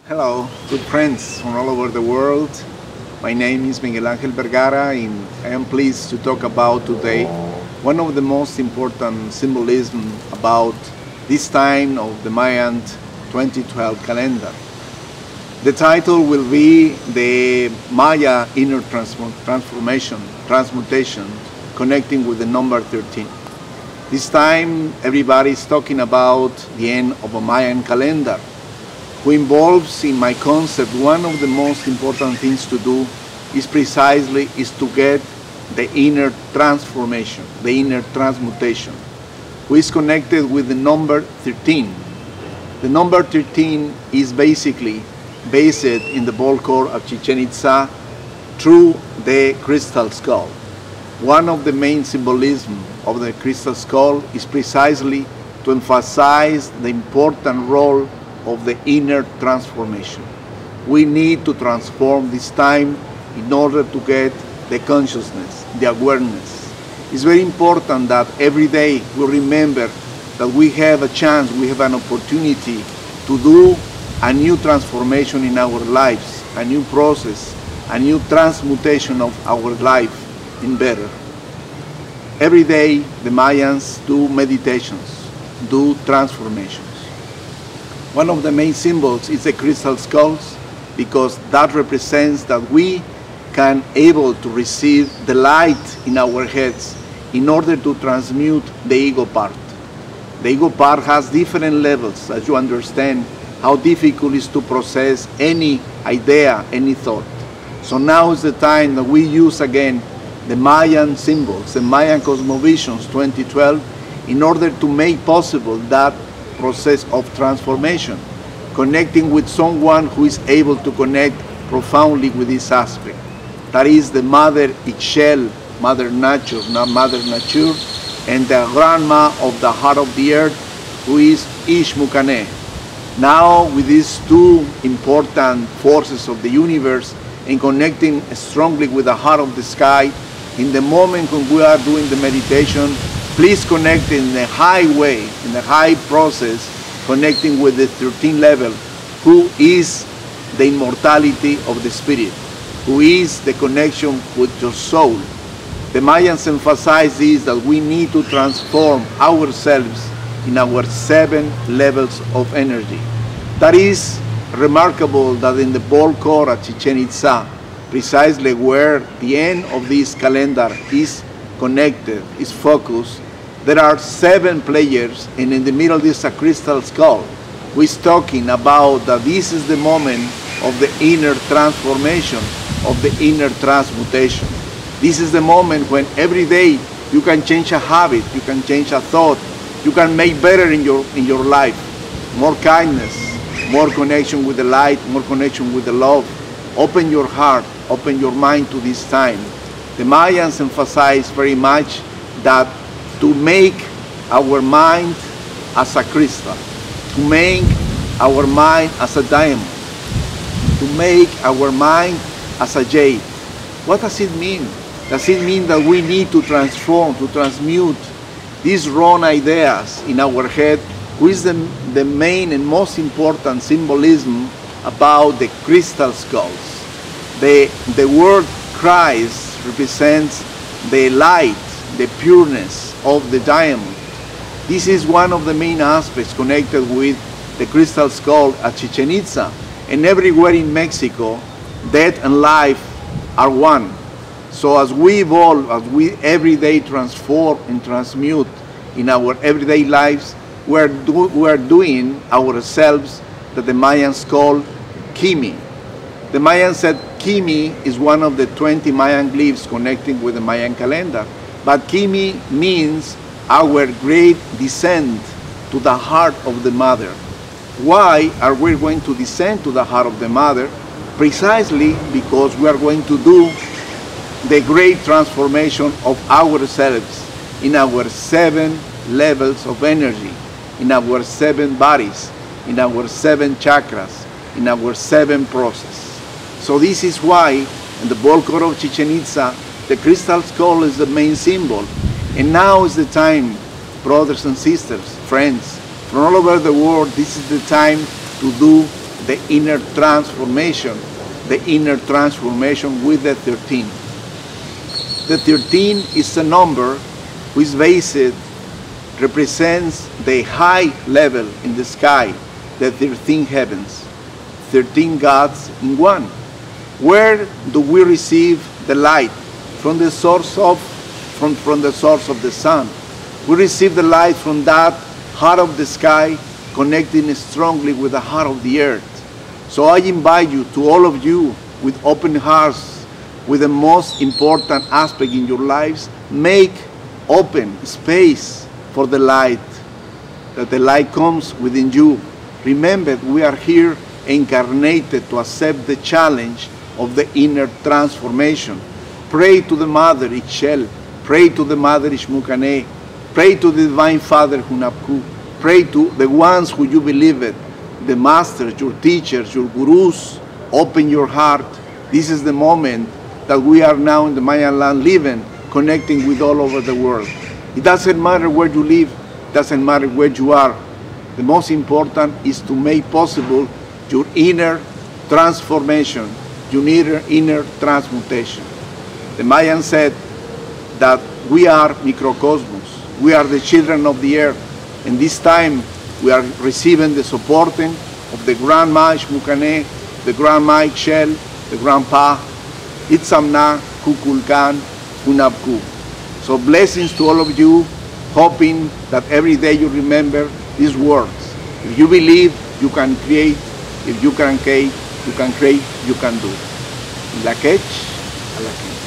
Hello, good friends from all over the world. My name is Miguel Ángel Vergara and I am pleased to talk about today one of the most important symbolism about this time of the Mayan 2012 calendar. The title will be the Maya Inner Transmutation, connecting with the number 13. This time everybody is talking about the end of a Mayan calendar, who involves in my concept one of the most important things to do is to get the inner transformation, the inner transmutation, who is connected with the number 13. The number 13 is basically based in the ball core of Chichen Itza through the crystal skull. One of the main symbolism of the crystal skull is precisely to emphasize the important role of the inner transformation. We need to transform this time in order to get the consciousness, the awareness. It's very important that every day we remember that we have a chance, we have an opportunity to do a new transformation in our lives, a new process, a new transmutation of our life in better. Every day the Mayans do meditations, do transformations. One of the main symbols is the crystal skulls, because that represents that we can able to receive the light in our heads in order to transmute the ego part. The ego part has different levels, as you understand how difficult it is to process any idea, any thought. So now is the time that we use again the Mayan symbols, the Mayan Cosmovisions 2012, in order to make possible that process of transformation, connecting with someone who is able to connect profoundly with this aspect. That is the Mother Ixchel, Mother Nature, and the Grandma of the heart of the earth, who is Ixmucane. Now, with these two important forces of the universe and connecting strongly with the heart of the sky, in the moment when we are doing the meditation, please connect in the high way, in the high process, connecting with the 13th level, who is the immortality of the spirit, who is the connection with your soul. The Mayans emphasize this, that we need to transform ourselves in our 7 levels of energy. That is remarkable that in the ball core at Chichen Itza, precisely where the end of this calendar is connected, is focused, there are 7 players, and in the middle is a crystal skull, who is talking about that this is the moment of the inner transformation, of the inner transmutation. This is the moment when every day you can change a habit, you can change a thought, you can make better in your life. More kindness, more connection with the light, more connection with the love. Open your heart, open your mind to this time. The Mayans emphasize very much that to make our mind as a crystal, to make our mind as a diamond, to make our mind as a jade. What does it mean? Does it mean that we need to transform, to transmute these wrong ideas in our head, which is the main and most important symbolism about the crystal skulls? The word Christ represents the light, the pureness of the diamond. This is one of the main aspects connected with the crystal skull at Chichen Itza. And everywhere in Mexico, death and life are one. So as we evolve, as we every day transform and transmute in our everyday lives, we are doing ourselves that the Mayans call Kimi. The Mayans said Kimi is one of the 20 Mayan glyphs connecting with the Mayan calendar. But Kimi means our great descent to the heart of the mother. Why are we going to descend to the heart of the mother? Precisely because we are going to do the great transformation of ourselves in our 7 levels of energy, in our 7 bodies, in our 7 chakras, in our 7 process. So this is why in the ball core of Chichen Itza, the crystal skull is the main symbol. And now is the time, brothers and sisters, friends, from all over the world, this is the time to do the inner transformation with the 13. The 13 is a number which based represents the high level in the sky, the 13 heavens, 13 gods in one. Where do we receive the light? From the source of the sun. We receive the light from that heart of the sky, connecting strongly with the heart of the earth. So I invite you, to all of you, with open hearts, with the most important aspect in your lives, make open space for the light, that the light comes within you. Remember, we are here incarnated to accept the challenge of the inner transformation. Pray to the Mother Ixchel, pray to the Mother Ixmucane, pray to the Divine Father Hunabku, pray to the ones who you believe in, the masters, your teachers, your gurus. Open your heart. This is the moment that we are now in the Mayan land living, connecting with all over the world. It doesn't matter where you live, it doesn't matter where you are. The most important is to make possible your inner transformation, your inner transmutation. The Mayan said that we are microcosmos, we are the children of the earth, and this time we are receiving the supporting of the Grandma Ixmucane, the Grandma Ixchel, the Grandpa Itzamna, Kukulkan, Hunabku. So blessings to all of you, hoping that every day you remember these words. If you believe, you can create. If you can create, you can do. La Kech, a la Kech.